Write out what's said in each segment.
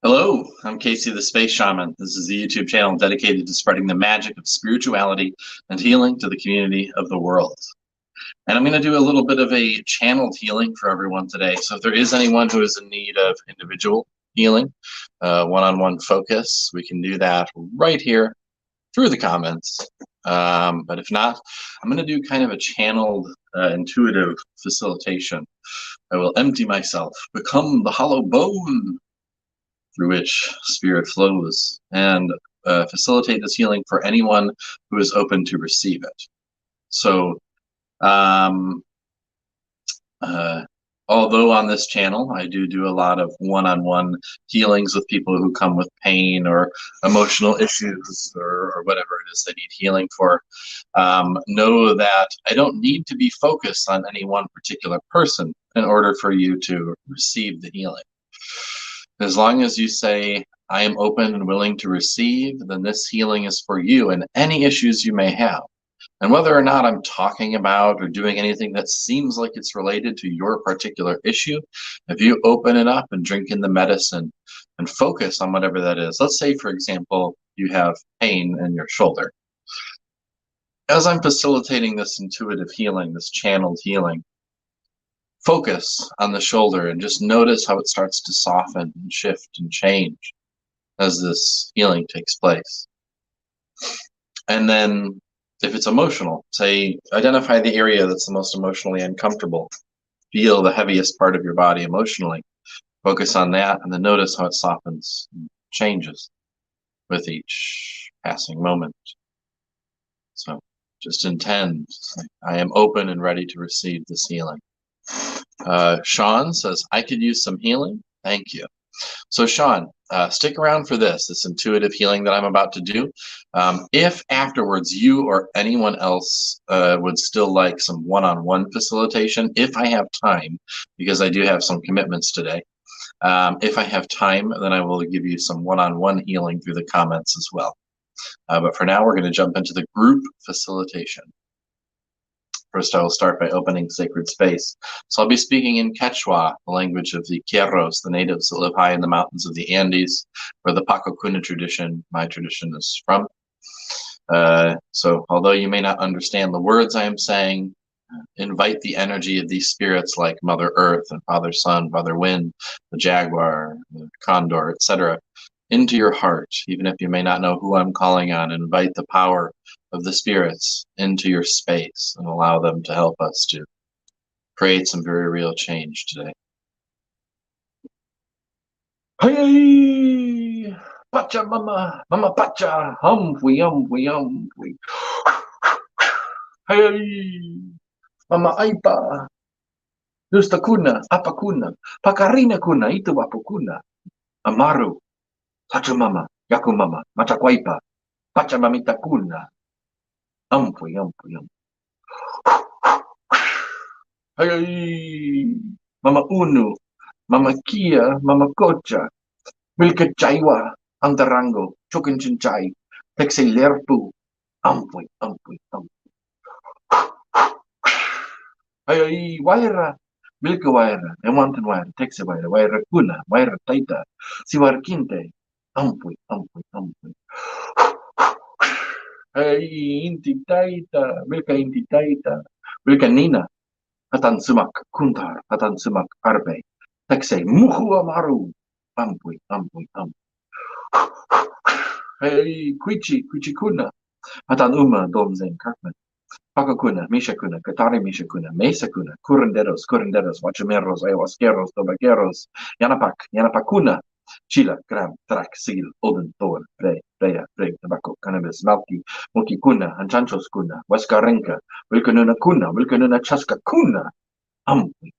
Hello, I'm Casey the Space Shaman. This is a YouTube channel dedicated to spreading the magic of spirituality and healing to the community of the world. And I'm going to do a little bit of a channeled healing for everyone today. So if there is anyone who is in need of individual healing, one-on-one focus, we can do that right here through the comments. But if not, I'm going to do kind of a channeled, intuitive facilitation. I will empty myself, become the hollow bone through which spirit flows, and facilitate this healing for anyone who is open to receive it. So, um, although on this channel I do a lot of one-on-one healings with people who come with pain or emotional issues or whatever it is they need healing for, know that I don't need to be focused on any one particular person in order for you to receive the healing. As long as you say, I am open and willing to receive, then this healing is for you and any issues you may have. And whether or not I'm talking about or doing anything that seems like it's related to your particular issue, if you open it up and drink in the medicine and focus on whatever that is. Let's say, for example, you have pain in your shoulder. As I'm facilitating this intuitive healing, this channeled healing, focus on the shoulder and just notice how it starts to soften and shift and change as this healing takes place. And then if it's emotional, say, identify the area that's the most emotionally uncomfortable. Feel the heaviest part of your body emotionally. Focus on that and then notice how it softens and changes with each passing moment. So just intend, I am open and ready to receive this healing. Sean says, I could use some healing. Thank you. So Sean, stick around for this intuitive healing that I'm about to do. If afterwards you or anyone else would still like some one-on-one facilitation, if I have time, because I do have some commitments today, if I have time, then I will give you some one-on-one healing through the comments as well. But for now, we're going to jump into the group facilitation. First, I will start by opening sacred space. So I'll be speaking in Quechua, the language of the Quieros, the natives that live high in the mountains of the Andes, where the Pacocuna tradition, my tradition, is from. So although you may not understand the words I am saying, invite the energy of these spirits like Mother Earth and Father Sun, Father Wind, the Jaguar, the Condor, etc., into your heart, even if you may not know who I'm calling on. Invite the power of the spirits into your space and allow them to help us to create some very real change today. Hey, Pacha Mama, Mama Pacha, humpwy. Hey, Mama Aipa, Justa kuna, apa kuna, Pakarina kuna, itu apa kuna, Amaru, Pacha Mama, Yaku Mama, Machakwaipa, Pacha Mamita kuna, humpwy. Hey, Mama Unu, Mama Kia, Mama Kocha, Milka Chaiwa, Antarango, Chokin Chinchai, Texi Lerpu, humpwy. Hey, Waira, Milka Waira, Ewantan Waira, Texi Waira Kuna, Waira Taita, Siwar Kinte, humpwy. Hey, Inti Taita, Milka Nina, Hatan Sumak Kuntar, Hatan Sumak Arbe, Texi Muhu Amaru, humpwy. Hey, Quichi Kuna, Hatan Uma, Domzen Kirkman. Pacacuna, Mishacuna, Katari Mishacuna, Mesacuna, Curanderos, Guachameros, Ayahuasqueros, Tobaqueros, Yanapacuna, Chila, Gram, Trac, Seal, Oden, Thor, Freya, Tobacco, Cannabis, Malki, Mukicuna, Anchanchos Cuna, Huascarenca, Wilcanuna Cuna, Wilcanuna Chaska Cuna, humpwy.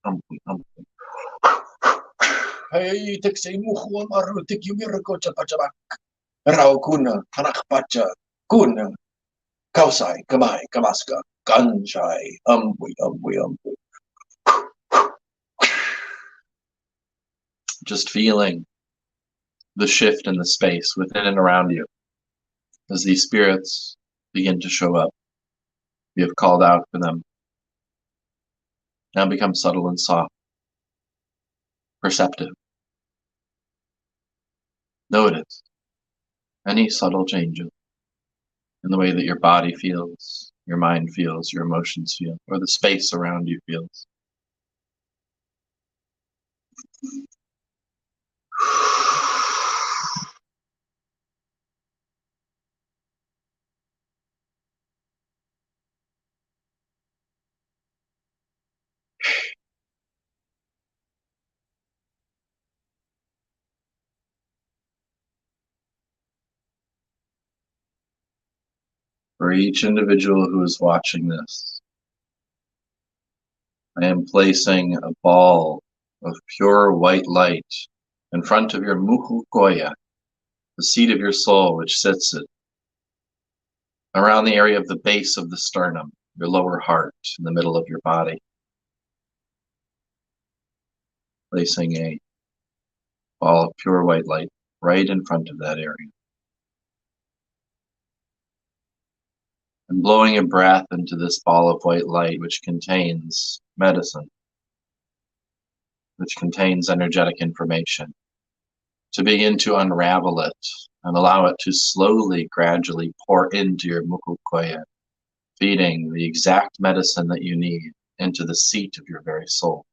Hey, Texay Muhu Amaru, Tikimiraco Chapachabak, Rao Cuna, Hanakpacha, Cuna. Kausai, Kamai, Kamaska, Ganshai, humpwy. Just feeling the shift in the space within and around you as these spirits begin to show up. You have called out for them. Now become subtle and soft, perceptive. Notice any subtle changes in the way that your body feels, your mind feels, your emotions feel, or the space around you feels. For each individual who is watching this, I am placing a ball of pure white light in front of your muhukoya, the seat of your soul, which sits around the area of the base of the sternum, your lower heart, in the middle of your body. Placing a ball of pure white light right in front of that area. And blowing a breath into this ball of white light, which contains medicine, which contains energetic information, to begin to unravel it and allow it to slowly, gradually pour into your mukukoya, feeding the exact medicine that you need into the seat of your very soul.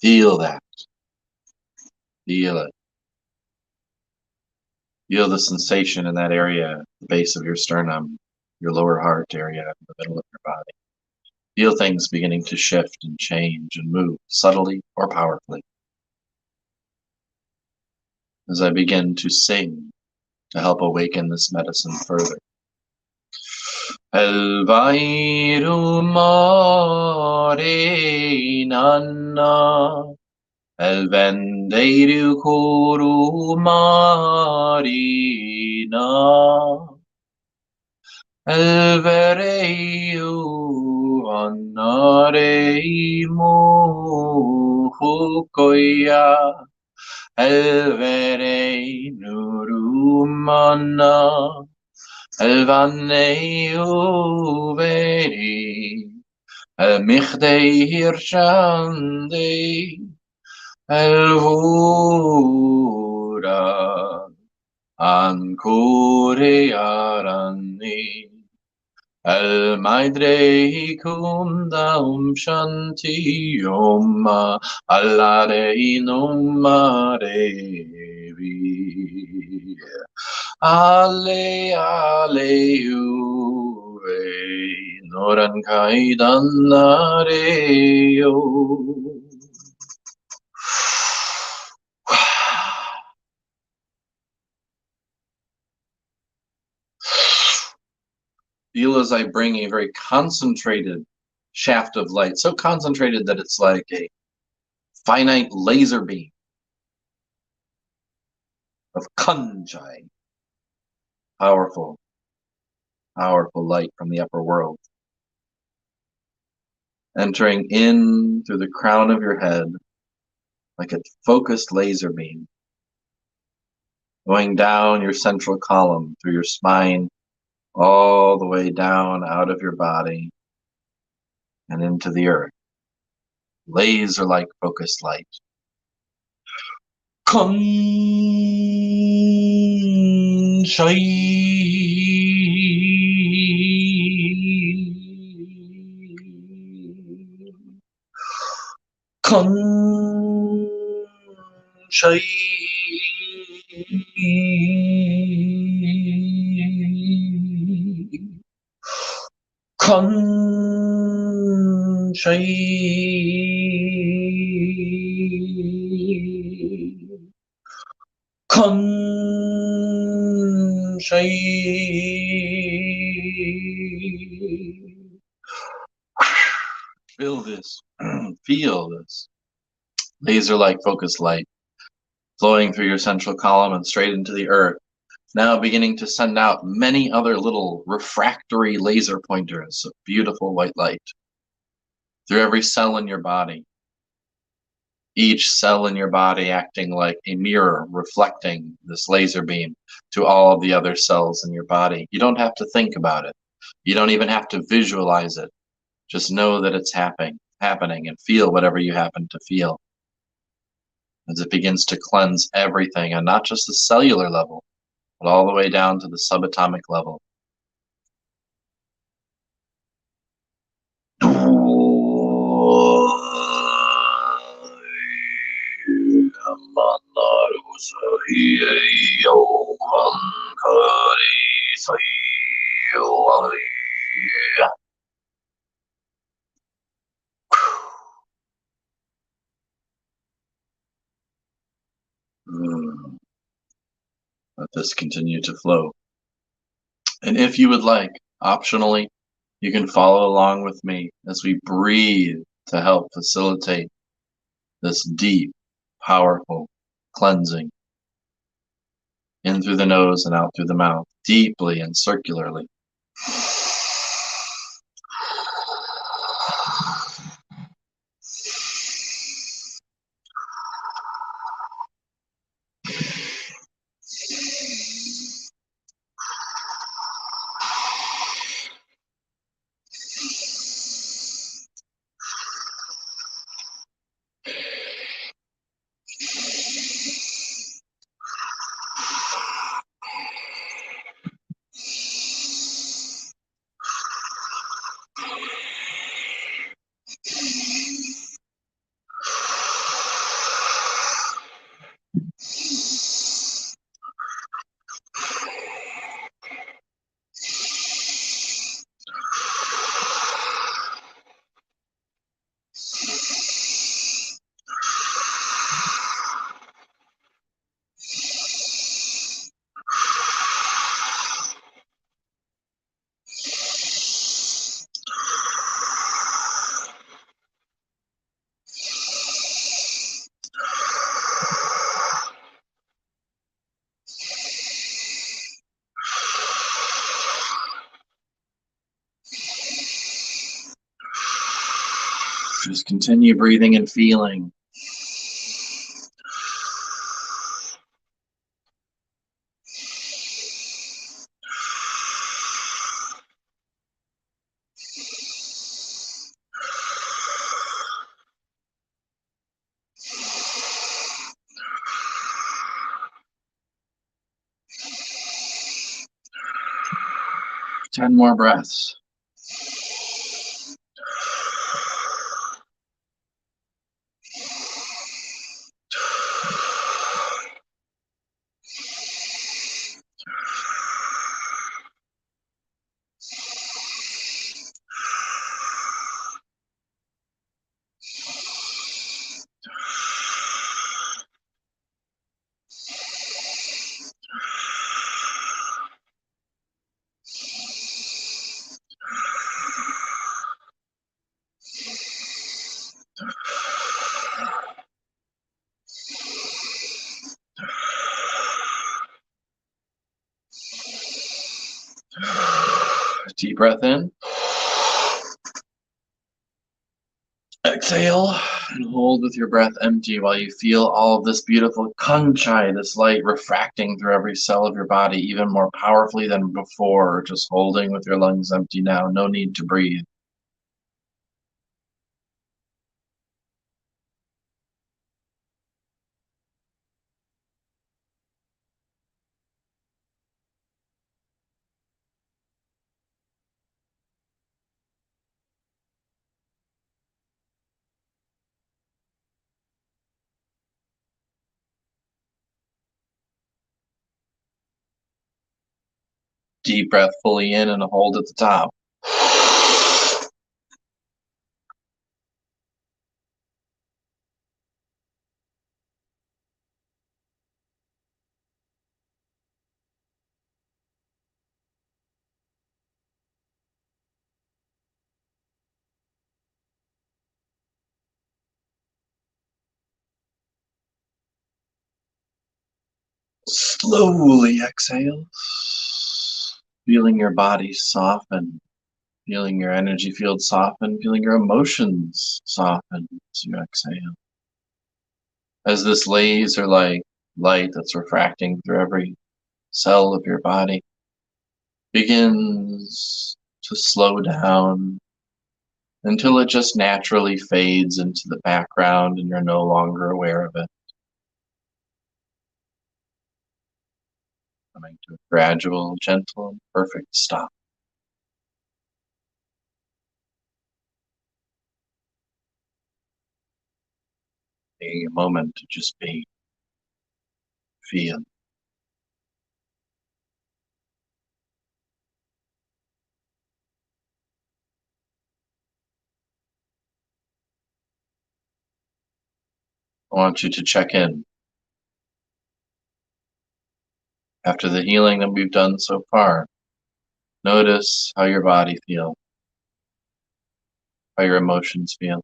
Feel that. Feel it. Feel the sensation in that area, the base of your sternum, your lower heart area, the middle of your body. Feel things beginning to shift and change and move subtly or powerfully. As I begin to sing to help awaken this medicine further. Elvairu mare nanna, elvendeiru koru marina, elvereu annareimu hukoya, elverei nurumana, elvanei uveri, elmichdei hirshandei, elvura, ancure arani, elmaidrei kunda shanti yoma, allarei numarevi. Ale uve noran kaidanareo. Feel as I bring a very concentrated shaft of light, so concentrated that it's like a finite laser beam of kanjai. Powerful, powerful light from the upper world. Entering in through the crown of your head like a focused laser beam. Going down your central column, through your spine, all the way down out of your body and into the earth. Laser-like focused light. Kanshai. Kanshai. Kanshai. Feel this. Feel this laser-like focused light flowing through your central column and straight into the earth. Now beginning to send out many other little refractory laser pointers of beautiful white light through every cell in your body. Each cell in your body acting like a mirror reflecting this laser beam to all of the other cells in your body. You don't have to think about it. You don't even have to visualize it. Just know that it's happening, and feel whatever you happen to feel as it begins to cleanse everything, and not just the cellular level, but all the way down to the subatomic level. Let this continue to flow. And if you would like, optionally, you can follow along with me as we breathe to help facilitate this deep, powerful cleansing in through the nose and out through the mouth, deeply and circularly. Just continue breathing and feeling. Ten more breaths. Deep breath in. Exhale and hold with your breath empty while you feel all of this beautiful kunchai, this light refracting through every cell of your body even more powerfully than before. Just holding with your lungs empty now. No need to breathe. Deep breath fully in and hold at the top. Slowly exhale. Feeling your body soften. Feeling your energy field soften. Feeling your emotions soften as you exhale. As this laser light that's refracting through every cell of your body begins to slow down until it just naturally fades into the background and you're no longer aware of it. Coming to a gradual, gentle, and perfect stop. Taking a moment to just be, feel. I want you to check in after the healing that we've done so far. Notice how your body feels, how your emotions feel,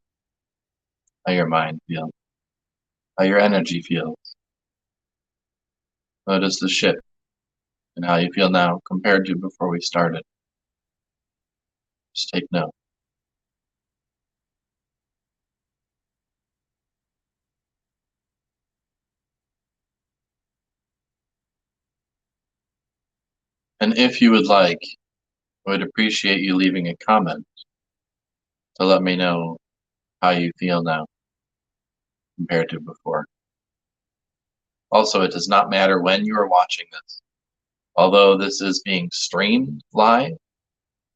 how your mind feels, how your energy feels. Notice the shift in how you feel now compared to before we started. Just take note. And if you would like, I would appreciate you leaving a comment to let me know how you feel now compared to before. Also, it does not matter when you are watching this. Although this is being streamed live,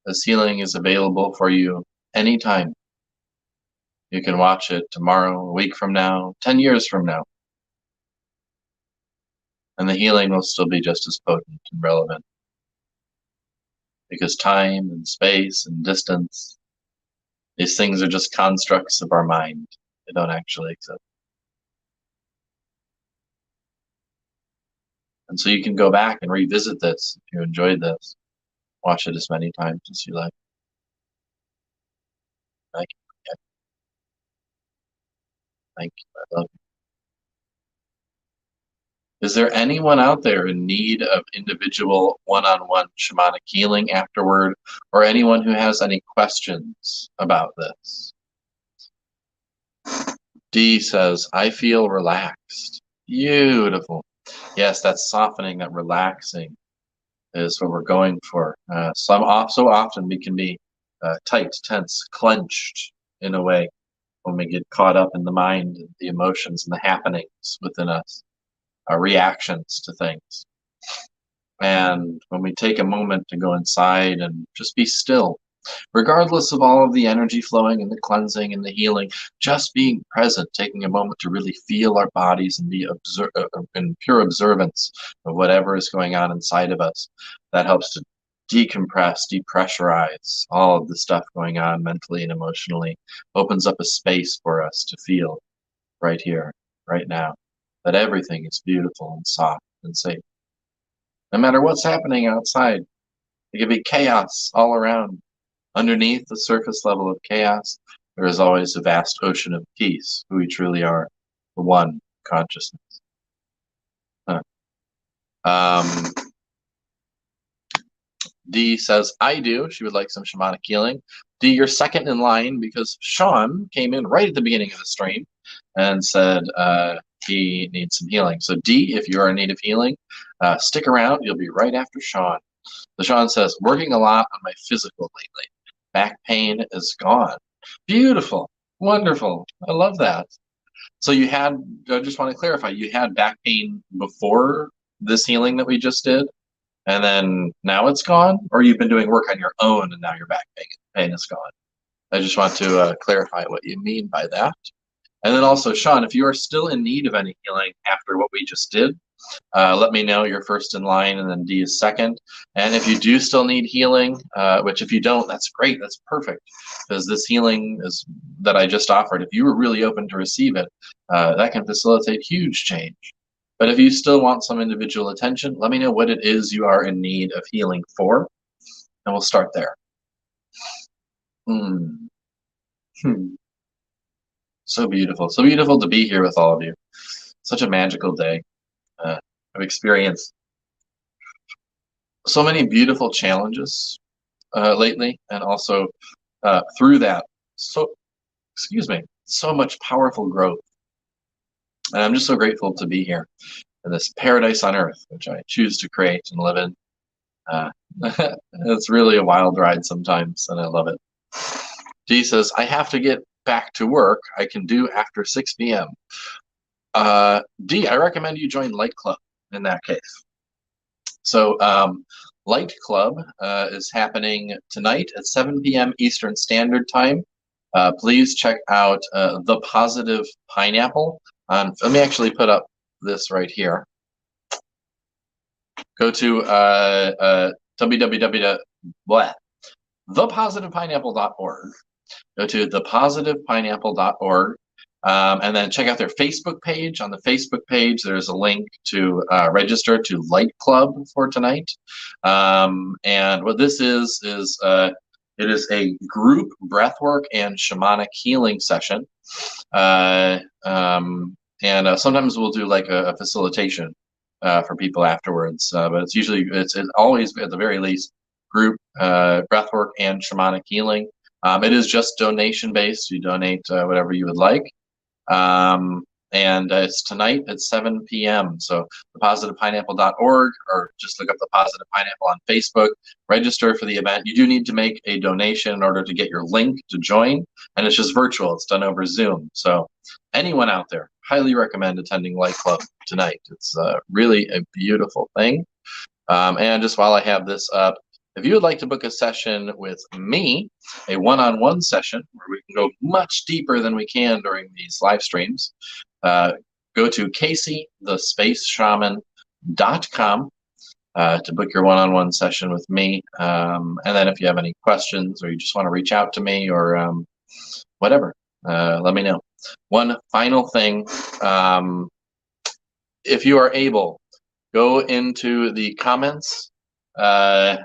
this healing is available for you anytime. You can watch it tomorrow, a week from now, 10 years from now. And the healing will still be just as potent and relevant. Because time and space and distance, these things are just constructs of our mind. They don't actually exist. And so you can go back and revisit this if you enjoyed this. Watch it as many times as you like. Thank you. Thank you. I love you. Is there anyone out there in need of individual one-on-one shamanic healing afterward, or anyone who has any questions about this? D says, I feel relaxed. Beautiful. Yes, that softening, that relaxing is what we're going for. So often we can be tight, tense, clenched in a way when we get caught up in the mind, the emotions, and the happenings within us, our reactions to things. And when we take a moment to go inside and just be still, regardless of all of the energy flowing and the cleansing and the healing, just being present, taking a moment to really feel our bodies and be in pure observance of whatever is going on inside of us, that helps to decompress, depressurize all of the stuff going on mentally and emotionally, opens up a space for us to feel right here, right now, that everything is beautiful and soft and safe. No matter what's happening outside, it could be chaos all around. Underneath the surface level of chaos, there is always a vast ocean of peace, who we truly are, the one consciousness. Um, D says, I do. She would like some shamanic healing. D, you're second in line because Sean came in right at the beginning of the stream and said he needs some healing. So D, if you're in need of healing, stick around. You'll be right after Sean. So Sean says, working a lot on my physical lately. Back pain is gone. Beautiful. Wonderful. I love that. So you had, I just want to clarify, you had back pain before this healing that we just did, and then now it's gone? Or you've been doing work on your own and now your back pain is gone? I just want to clarify what you mean by that. And then also, Sean, if you are still in need of any healing after what we just did, let me know. You're first in line, and then D is second. And if you do still need healing, which if you don't, that's great. That's perfect, because this healing is that I just offered, if you were really open to receive it, that can facilitate huge change. But if you still want some individual attention, let me know what it is you are in need of healing for, and we'll start there. So beautiful. So beautiful to be here with all of you. Such a magical day. I've experienced so many beautiful challenges lately, and also through that, so much powerful growth. And I'm just so grateful to be here in this paradise on earth, which I choose to create and live in. Uh, it's really a wild ride sometimes, and I love it. D says, I have to get back to work. I can do after 6 p.m. D, I recommend you join Light Club in that case. So Light Club is happening tonight at 7 p.m. Eastern Standard Time. Please check out The Positive Pineapple. Let me actually put up this right here. Go to www.thepositivepineapple.org. Go to thepositivepineapple.org. And then check out their Facebook page. On the Facebook page, there's a link to register to Light Club for tonight. And what this is it is a group breathwork and shamanic healing session. And sometimes we'll do like a facilitation for people afterwards. But it's always, at the very least, group breathwork and shamanic healing. It is just donation based. You donate whatever you would like. And it's tonight at 7 p.m. So thepositivepineapple.org, or just look up The Positive Pineapple on Facebook. Register for the event. You do need to make a donation in order to get your link to join, and it's just virtual. It's done over Zoom. So anyone out there, highly recommend attending Light Club tonight. It's really a beautiful thing. And just while I have this up, if you would like to book a session with me, a one-on-one session where we can go much deeper than we can during these live streams, go to CaseyTheSpaceShaman.com to book your one-on-one session with me. And then if you have any questions or you just want to reach out to me or whatever, let me know. One final thing, if you are able, go into the comments and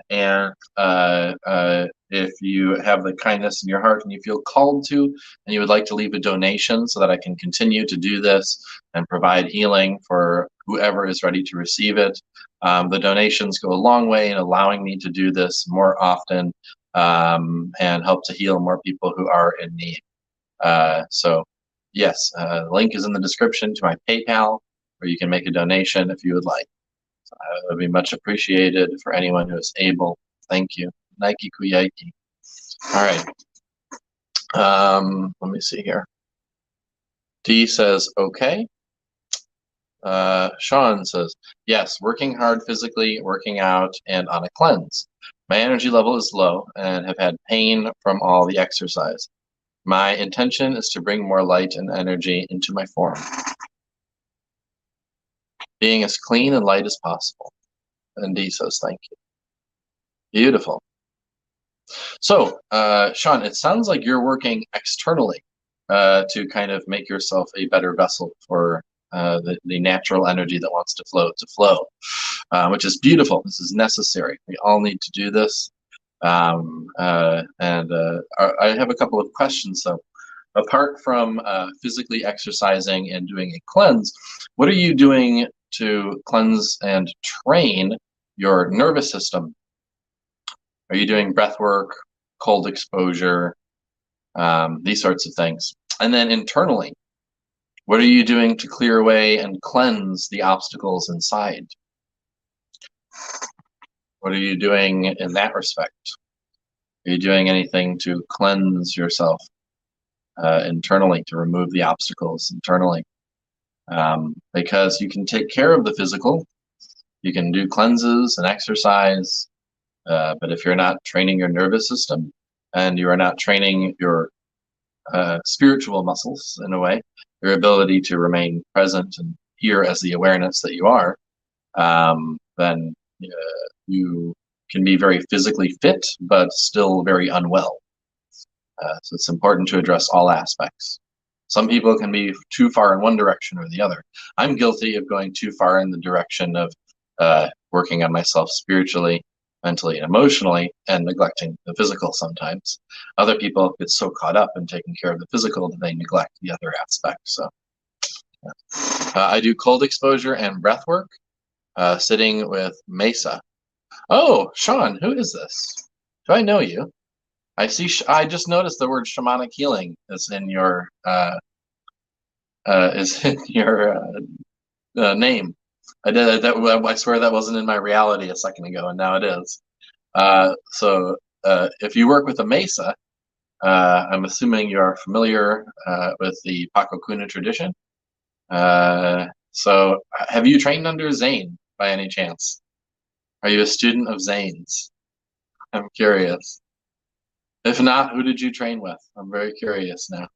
if you have the kindness in your heart and you feel called to, and you would like to leave a donation so that I can continue to do this and provide healing for whoever is ready to receive it. The donations go a long way in allowing me to do this more often and help to heal more people who are in need. So yes, the link is in the description to my PayPal, where you can make a donation if you would like. It would be much appreciated for anyone who is able. Thank you. Nike Kuyaki. All right. Let me see here. D says, okay. Sean says, yes, working hard physically, working out, and on a cleanse. My energy level is low and have had pain from all the exercise. My intention is to bring more light and energy into my form, being as clean and light as possible. And D says, thank you. Beautiful. So, Sean, it sounds like you're working externally to kind of make yourself a better vessel for the natural energy that wants to flow, which is beautiful. This is necessary. We all need to do this. I have a couple of questions, though. Apart from physically exercising and doing a cleanse, what are you doing to cleanse and train your nervous system? Are you doing breath work, cold exposure, these sorts of things? And then internally, what are you doing to clear away and cleanse the obstacles inside? What are you doing in that respect? Are you doing anything to cleanse yourself internally, to remove the obstacles internally? Because you can take care of the physical, you can do cleanses and exercise, but if you're not training your nervous system and you are not training your spiritual muscles in a way, your ability to remain present and here as the awareness that you are, then you can be very physically fit, but still very unwell. So it's important to address all aspects. Some people can be too far in one direction or the other. I'm guilty of going too far in the direction of working on myself spiritually, mentally, and emotionally, and neglecting the physical sometimes. Other people get so caught up in taking care of the physical that they neglect the other aspects. So I do cold exposure and breath work, sitting with Mesa. Oh, Sean, who is this? Do I know you? I see. I just noticed the word shamanic healing is in your name. I did that. I swear that wasn't in my reality a second ago, and now it is. If you work with a mesa, I'm assuming you are familiar with the Paco Kuna tradition. Have you trained under Zane by any chance? Are you a student of Zane's? I'm curious. If not, who did you train with? I'm very curious now.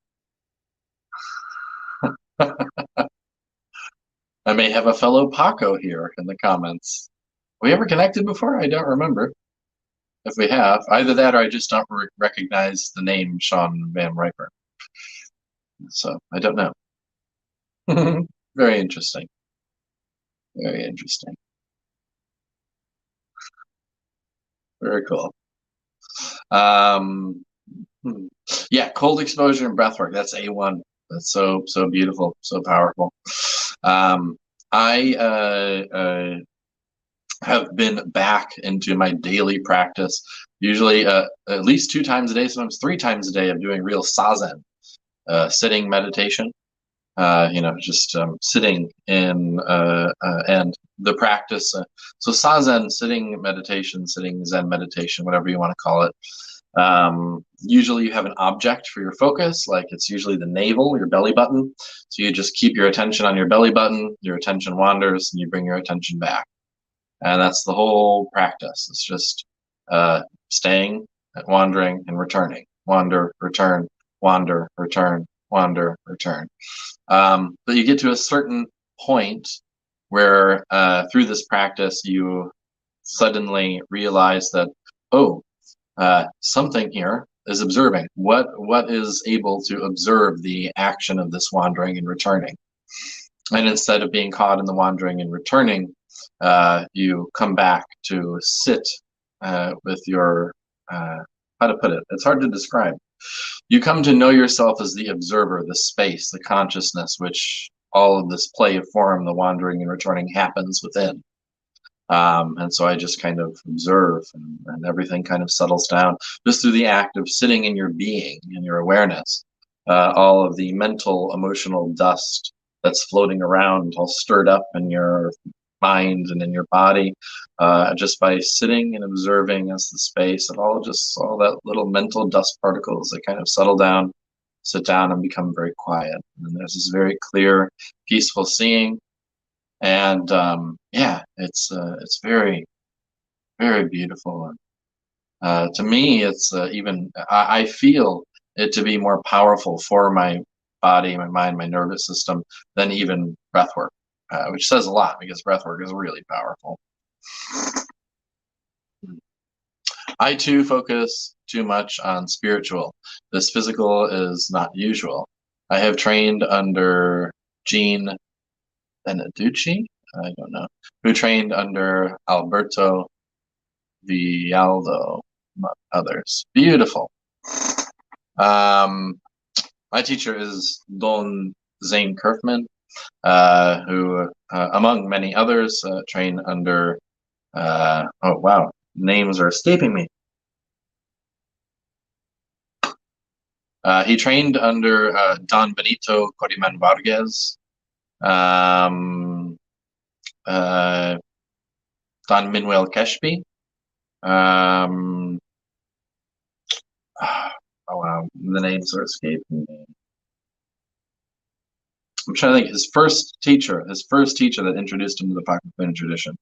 I may have a fellow Paco here in the comments. We ever connected before? I don't remember. If we have, either that or I just don't recognize the name Sean Van Riper. So I don't know. Very interesting. Very interesting. Very cool. Um, yeah, cold exposure and breath work. That's A1. That's so beautiful, so powerful. I have been back into my daily practice, usually at least 2 times a day, sometimes 3 times a day, of doing real sazen, sitting meditation. Just sitting in and the practice. So sazen, sitting meditation, sitting Zen meditation, whatever you want to call it. Usually you have an object for your focus, like it's usually the navel, your belly button. So you just keep your attention on your belly button, your attention wanders, and you bring your attention back. And that's the whole practice. It's just staying, wandering, and returning. Wander, return, wander, return, wander, return. But you get to a certain point where through this practice, you suddenly realize that, oh, something here is observing. What is able to observe the action of this wandering and returning? And instead of being caught in the wandering and returning, you come back to sit with your, how to put it? It's hard to describe. You come to know yourself as the observer, the space, the consciousness, which all of this play of form, the wandering and returning, happens within. And so I just kind of observe, and everything kind of settles down just through the act of sitting in your being, in your awareness. All of the mental, emotional dust that's floating around, all stirred up in your mind and in your body, just by sitting and observing as the space, and all that little mental dust particles that kind of settle down, sit down, and become very quiet. And there's this very clear, peaceful seeing. And yeah, it's very, very beautiful. To me, it's I feel it to be more powerful for my body, my mind, my nervous system than even breath work, which says a lot because breath work is really powerful. I too focus too much on spiritual. This physical is not usual. I have trained under Gene Beneducci, I don't know, who trained under Alberto Vialdo, among others. Beautiful. My teacher is Don Zane Kerfman, who, among many others, trained under, oh wow, names are escaping me. He trained under Don Benito Codiman Vargas, Don Manuel Keshpi. Oh wow, the names are escaping me. I'm trying to think. His first teacher that introduced him to the Pakistani tradition.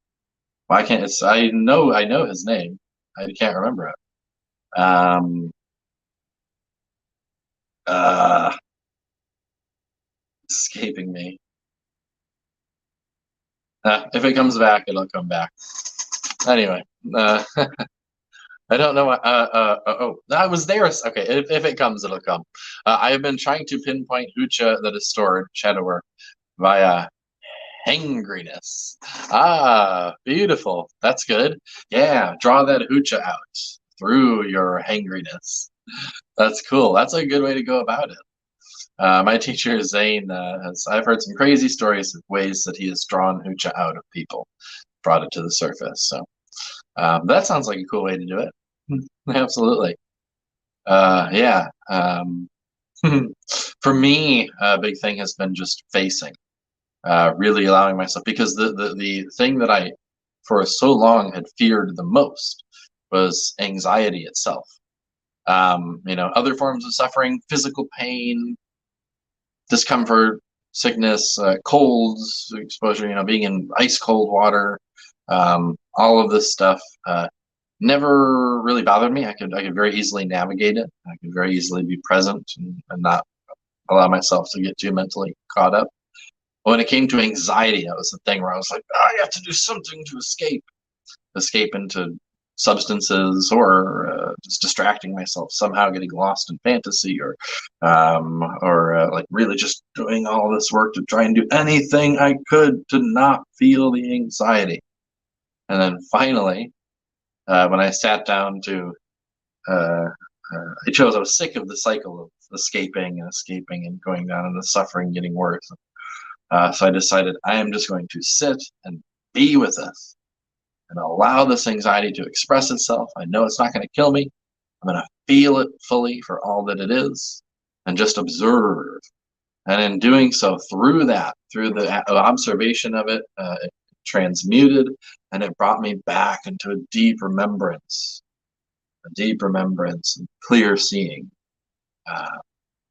Why can't it's? I know his name. I can't remember it. Escaping me. If it comes back, it'll come back. Anyway, I don't know. Oh, I was there. Okay, if it comes, it'll come. I have been trying to pinpoint Hucha that is stored, shadow work, via hangriness. Ah, beautiful. That's good. Yeah, draw that Hucha out through your hangriness. That's cool. That's a good way to go about it. My teacher Zane I've heard some crazy stories of ways that he has drawn Hucha out of people, brought it to the surface. So that sounds like a cool way to do it. Absolutely. Yeah. For me, a big thing has been just facing. really allowing myself, because the thing that I for so long had feared the most was anxiety itself. Other forms of suffering, physical pain, discomfort, sickness, colds, exposure, being in ice cold water, all of this stuff never really bothered me. I could very easily navigate it. I could very easily be present and not allow myself to get too mentally caught up. But when it came to anxiety, that was the thing where I was like, I have to do something to escape into substances, or just distracting myself, somehow getting lost in fantasy, or like really just doing all this work to try and do anything I could to not feel the anxiety. And then finally, when I sat down to, I was sick of the cycle of escaping and going down and the suffering getting worse. So I decided I am just going to sit and be with this and allow this anxiety to express itself. I know it's not going to kill me. I'm going to feel it fully for all that it is and just observe. And in doing so, through the observation of it, it transmuted, and it brought me back into a deep remembrance and clear seeing. Uh,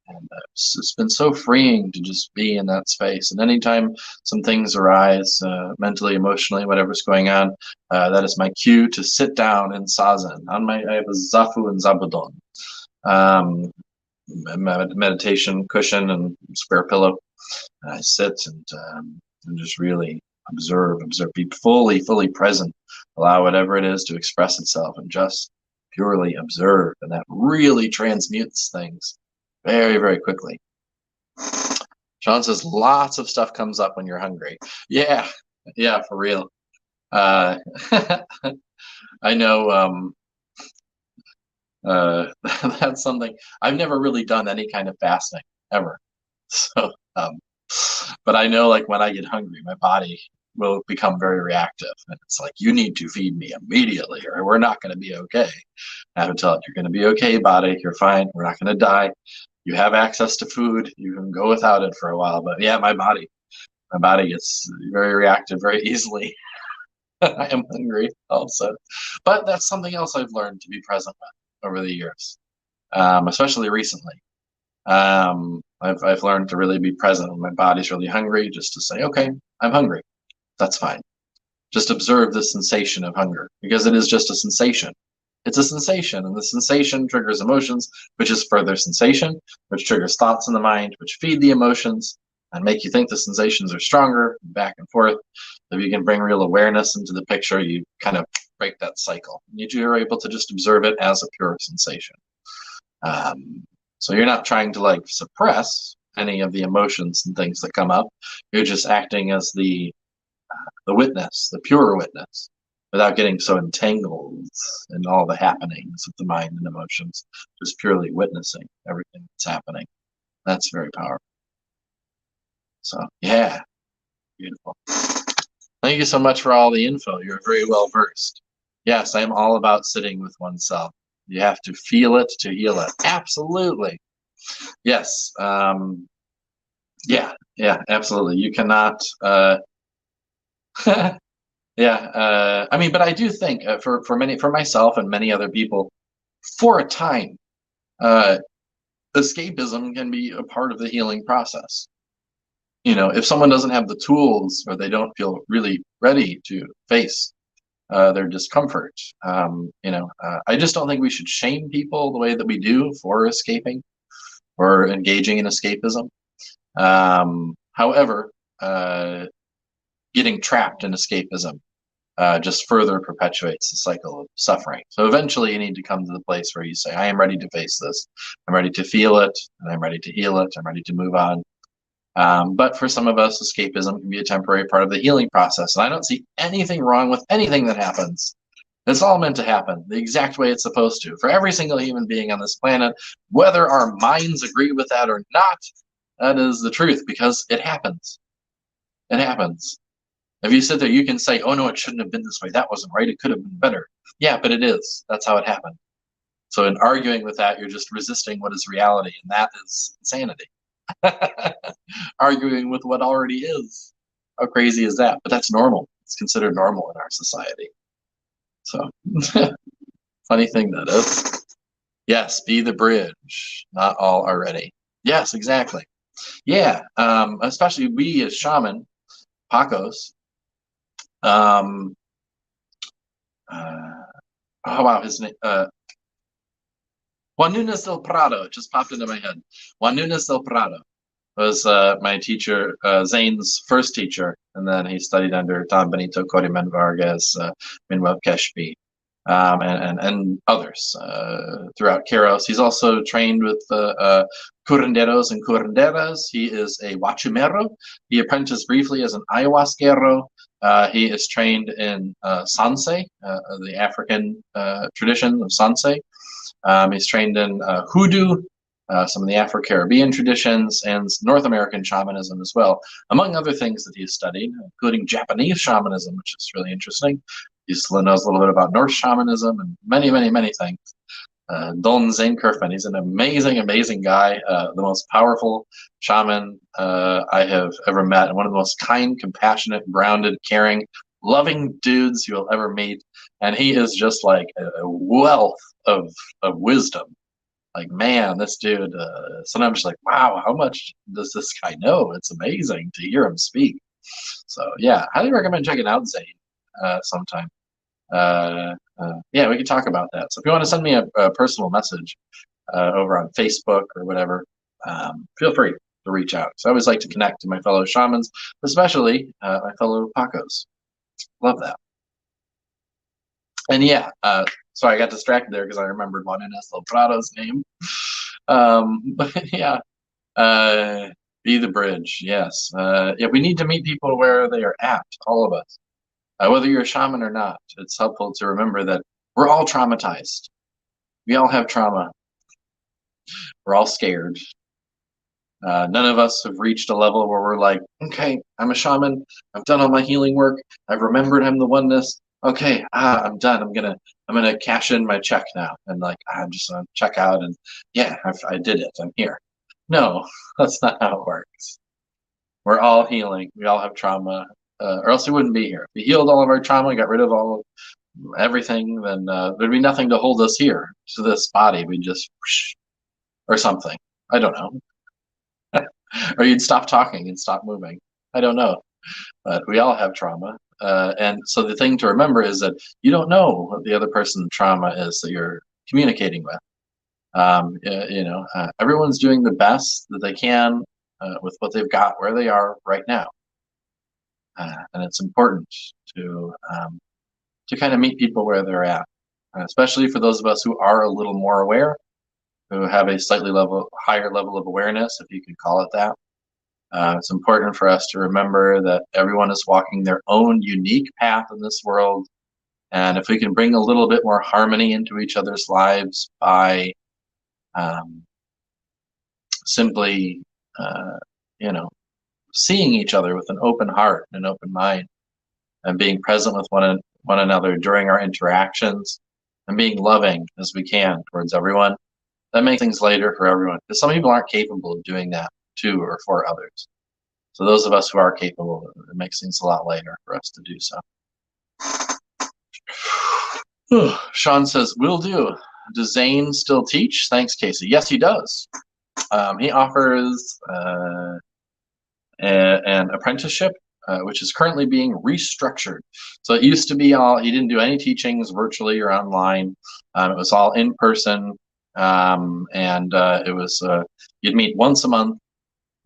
and it's been so freeing to just be in that space. And anytime some things arise, mentally, emotionally, whatever's going on, that is my cue to sit down in zazen. I have a zafu and zabudon, meditation cushion and spare pillow. And I sit and just really observe, be fully present. Allow whatever it is to express itself, and just purely observe. And that really transmutes things very, very quickly. Sean says lots of stuff comes up when you're hungry. Yeah, for real. I know that's something. I've never really done any kind of fasting ever. So, but I know, like, when I get hungry, my body will become very reactive. And it's like, you need to feed me immediately, or we're not going to be okay. I have to tell it, you're going to be okay, body. You're fine. We're not going to die. You have access to food. You can go without it for a while. But yeah, my body gets very reactive very easily. I am hungry also. But that's something else I've learned to be present with over the years, especially recently. I've learned to really be present when my body's really hungry, just to say, okay, I'm hungry. That's fine. Just observe the sensation of hunger, because it is just a sensation. It's a sensation, and the sensation triggers emotions, which is further sensation, which triggers thoughts in the mind, which feed the emotions and make you think the sensations are stronger, back and forth. If you can bring real awareness into the picture, you kind of break that cycle. You're able to just observe it as a pure sensation. So you're not trying to, like, suppress any of the emotions and things that come up. You're just acting as the witness, the pure witness, without getting so entangled in all the happenings of the mind and emotions. Just purely witnessing everything that's happening. That's very powerful. So yeah, beautiful. Thank you so much for all the info. You're very well versed. Yes, I am all about sitting with oneself. You have to feel it to heal it. Absolutely. Yes. Yeah, absolutely. You cannot. Yeah. I mean, but I do think for myself and many other people, for a time, escapism can be a part of the healing process. If someone doesn't have the tools, or they don't feel really ready to face their discomfort, I just don't think we should shame people the way that we do for escaping or engaging in escapism. However, getting trapped in escapism just further perpetuates the cycle of suffering. So eventually you need to come to the place where you say, I am ready to face this. I'm ready to feel it, and I'm ready to heal it. I'm ready to move on. But for some of us, escapism can be a temporary part of the healing process. And I don't see anything wrong with anything that happens. It's all meant to happen the exact way it's supposed to for every single human being on this planet, whether our minds agree with that or not. That is the truth, because it happens. It happens. If you sit there, you can say, oh no, it shouldn't have been this way. That wasn't right. It could have been better. Yeah, but it is. That's how it happened. So in arguing with that, you're just resisting what is reality, and that is insanity. Arguing with what already is. How crazy is that? But that's normal. It's considered normal in our society. So funny thing that is. Yes, be the bridge. Not all are ready. Yes, exactly. Yeah, especially we as shaman, Pacos. Um, oh wow, his name. Juan Nunes del Prado just popped into my head. Juan Nunes del Prado was my teacher, Zane's first teacher, and then he studied under Don Benito Codiman Vargas, Manuel Keshpi, and others throughout Queiros. He's also trained with curanderos and curanderas. He is a huachumero. He apprenticed briefly as an ayahuasquero. He is trained in sanse, the African tradition of sanse. He's trained in hoodoo, some of the Afro-Caribbean traditions, and North American shamanism as well, among other things that he's studied, including Japanese shamanism, which is really interesting. He knows a little bit about Norse shamanism and many, many, many things. Don Zane Kerfman, he's an amazing, amazing guy, the most powerful shaman I have ever met, and one of the most kind, compassionate, grounded, caring, loving dudes you will ever meet. And he is just like a wealth of wisdom. Like, man, this dude, sometimes like, wow, how much does this guy know? It's amazing to hear him speak. So yeah, highly recommend checking out Zane sometime. Yeah, we can talk about that. So if you want to send me a personal message over on Facebook or whatever, feel free to reach out. So I always like to connect to my fellow shamans, especially my fellow Pacos. Love that. And yeah, sorry, I got distracted there because I remembered Juan Inés del Prado's name. But yeah, be the bridge. Yes. Yeah, we need to meet people where they are at, all of us. Whether you're a shaman or not, it's helpful to remember that we're all traumatized. We all have trauma. We're all scared. None of us have reached a level where we're like, okay, I'm a shaman. I've done all my healing work. I've remembered I'm the oneness. Okay, I'm done. I'm gonna cash in my check now, and like I'm just gonna check out, and yeah, I did it. I'm here. No, that's not how it works. We're all healing. We all have trauma, or else we wouldn't be here. If we healed all of our trauma, got rid of all of everything, then there'd be nothing to hold us here to this body. We just or something. I don't know. Or you'd stop talking and stop moving. I don't know. But we all have trauma. And so the thing to remember is that you don't know what the other person's trauma is that you're communicating with. Everyone's doing the best that they can with what they've got where they are right now. And it's important to kind of meet people where they're at, especially for those of us who are a little more aware, who have a slightly higher level of awareness, if you could call it that. It's important for us to remember that everyone is walking their own unique path in this world. And if we can bring a little bit more harmony into each other's lives by simply, seeing each other with an open heart and an open mind, and being present with one another during our interactions, and being loving as we can towards everyone, that makes things lighter for everyone. Because some people aren't capable of doing that to or for others. So those of us who are capable, it makes things a lot lighter for us to do so. Sean says, will do. Does Zane still teach? Thanks, Casey. Yes, he does. He offers an apprenticeship, which is currently being restructured. So it used to be he didn't do any teachings virtually or online. It was all in person. And it was, you'd meet once a month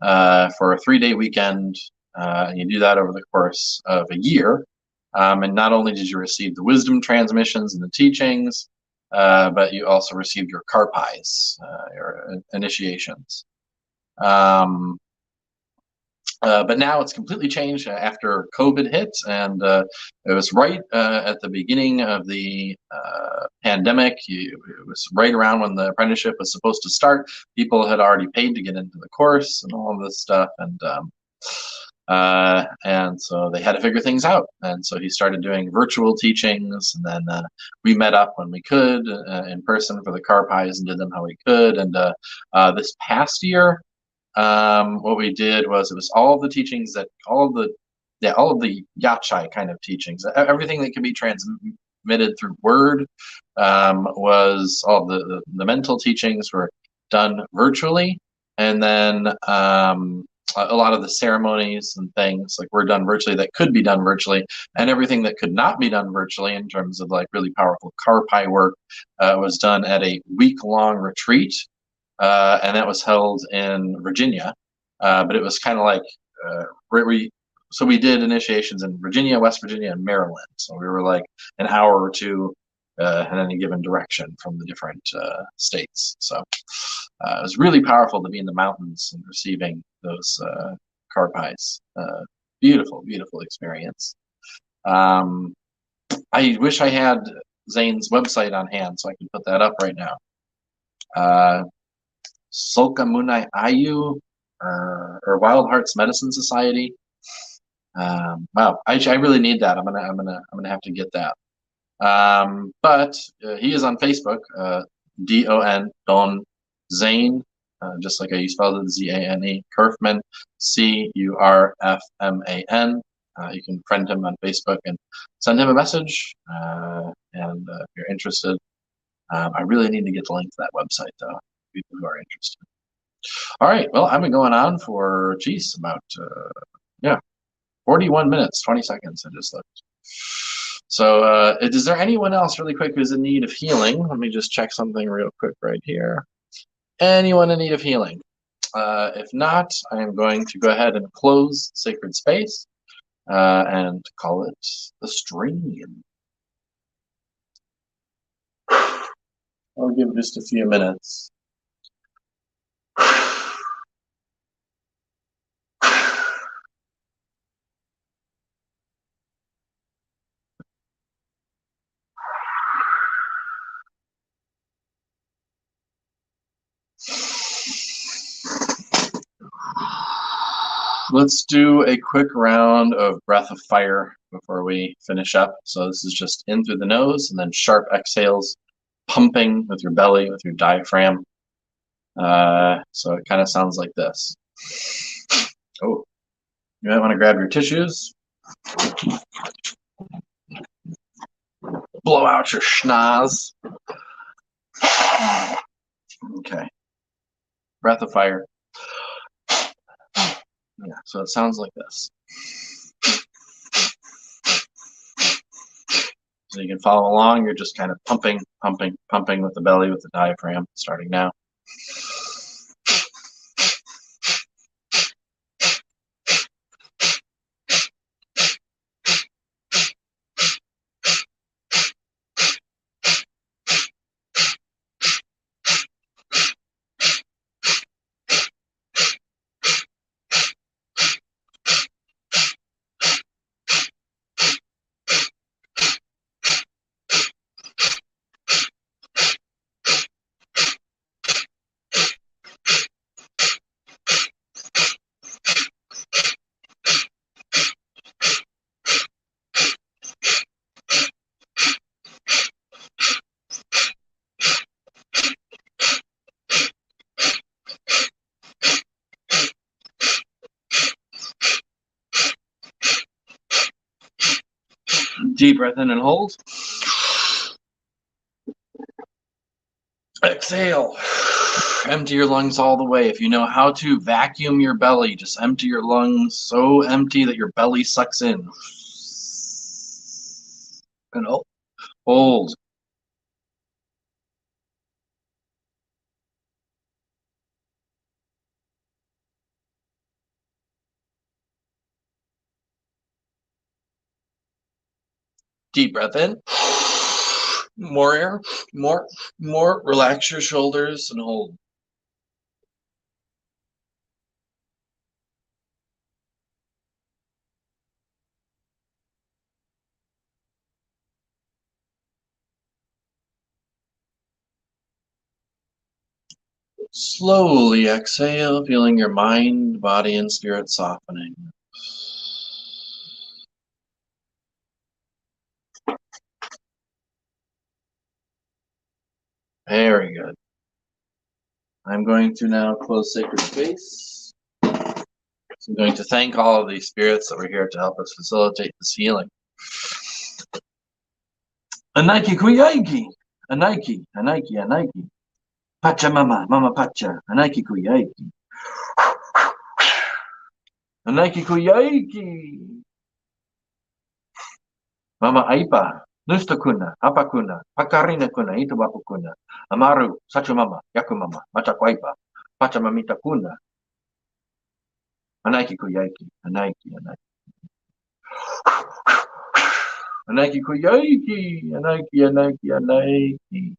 for a 3-day weekend. And you do that over the course of a year. And not only did you receive the wisdom transmissions and the teachings, but you also received your karpais, your initiations. But now it's completely changed after COVID hit, and it was right at the beginning of the pandemic. It was right around when the apprenticeship was supposed to start. People had already paid to get into the course and all of this stuff, and so they had to figure things out. And so he started doing virtual teachings, and then we met up when we could in person for the karpais and did them how we could. And this past year, what we did was it was all of the teachings that all of the all of the yachai kind of teachings, everything that can be transmitted through word, was all the mental teachings were done virtually, and then a lot of the ceremonies and things like were done virtually that could be done virtually, and everything that could not be done virtually in terms of like really powerful karpai work was done at a week-long retreat, and that was held in Virginia, but it was kind of like so we did initiations in Virginia, West Virginia, and Maryland. So we were like an hour or two in any given direction from the different states. So it was really powerful to be in the mountains and receiving those karpais. Beautiful, beautiful experience. I wish I had Zane's website on hand so I can put that up right now. Solkamunai Ayu or Wild Hearts Medicine Society. Wow, I really need that. I'm gonna have to get that. But he is on Facebook. Don Zane, just like you spelled it, Zane, Curfman, Curfman. You can friend him on Facebook and send him a message. And if you're interested, I really need to get the link to that website, though. People who are interested. All right. Well, I've been going on for about 41 minutes, 20 seconds. I just looked. So, is there anyone else really quick who's in need of healing? Let me just check something real quick right here. Anyone in need of healing? If not, I am going to go ahead and close Sacred Space and call it the stream. I'll give just a few minutes. Let's do a quick round of breath of fire before we finish up. So this is just in through the nose and then sharp exhales, pumping with your belly, with your diaphragm. So it kind of sounds like this. Oh, you might want to grab your tissues. Blow out your schnoz. Okay. Breath of fire. Yeah, so it sounds like this. So you can follow along. You're just kind of pumping, pumping, pumping with the belly, with the diaphragm, starting now. Deep breath in and hold. Exhale. Empty your lungs all the way. If you know how to vacuum your belly, just empty your lungs so empty that your belly sucks in. And hold. Deep breath in. More air. More. Relax your shoulders and hold. Slowly exhale, feeling your mind, body, and spirit softening. Very good. I'm going to now close Sacred Space. So I'm going to thank all of these spirits that were here to help us facilitate this healing. Anaiki kuyaiki, anaiki, anaiki, anaiki. Pacha mama, mama pacha, anaiki kuyaiki. Anaiki kuyaiki. Mama aipa, nusta kuna, apa kuna, pakarina kuna, itu bapu kuna. Amaru, sachu mama, yaku mama, macha kwaipa. Pacha mamita kuna. Anaiki kuyaiki, anaiki, anaiki. Anaiki kuyaiki, anaiki, anaiki, anaiki.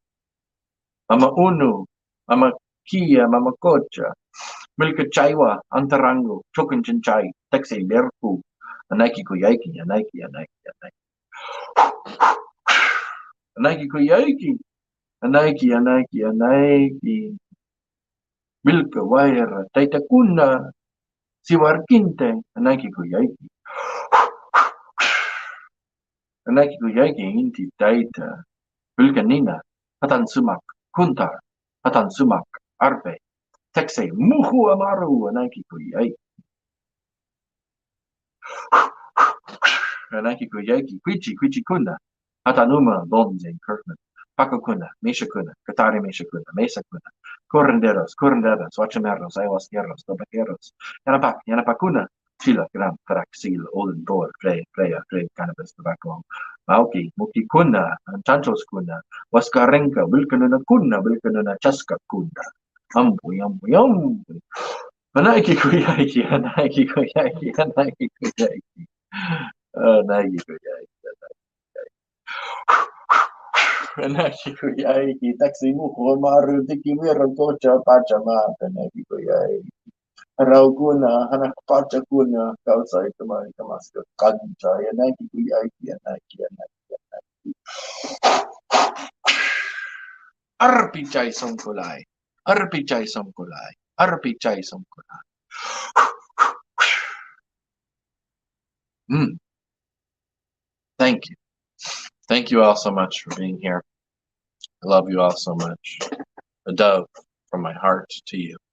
Mama unu, mama kia, mama kocha. Milka chaiwa, antarango, chokin chinchai, taxi lerku. Anaiki kuyaiki, anaiki, anaiki, anaiki. Anaiki kuyaiki, anaiki, anaiki, anaiki. Milka waira, taita kuna. Siwarkinte, anaiki kuyaiki. Anaiki kuyaiki inti taita. Milka nina, hatan sumak, kuntar, hatan sumak, arpe. Taxi muhu amaru, anaiki kuyaiki. Anaiki kuyaiki, kwichi kuna. Hatanuma, bonze, Kirkman. Paco kuna, Mesha kuna, Katari Mesha kuna, Mesa kuna. Curanderos, Wachameros, Ayahuasqueros, Tobaqueros. Yanapacuna. Chila, Gram, Caraxil, Olden Door, Playa, Cannabis, Tobacco. Mauki, Muki kuna, Chanchos kuna. Waskarenka, Wilkanuna, Chaska kuna. Ambu. Anaiki kuyaiki, anaiki kuyaiki, anaiki kuyaiki. Anaiki kuyaiki, anaiki kuyaiki. Taxi muho maru tiki miro kocha pachama, anaiki kuyaiki. Rauguna, hanak pacha kuna, kausa itamari kamaska kancha, anaiki kuyaiki, anaiki. Arpichai somkulai, arpichai somkulai, arpichai somkulai. Thank you. Thank you all so much for being here. I love you all so much. A dove from my heart to you.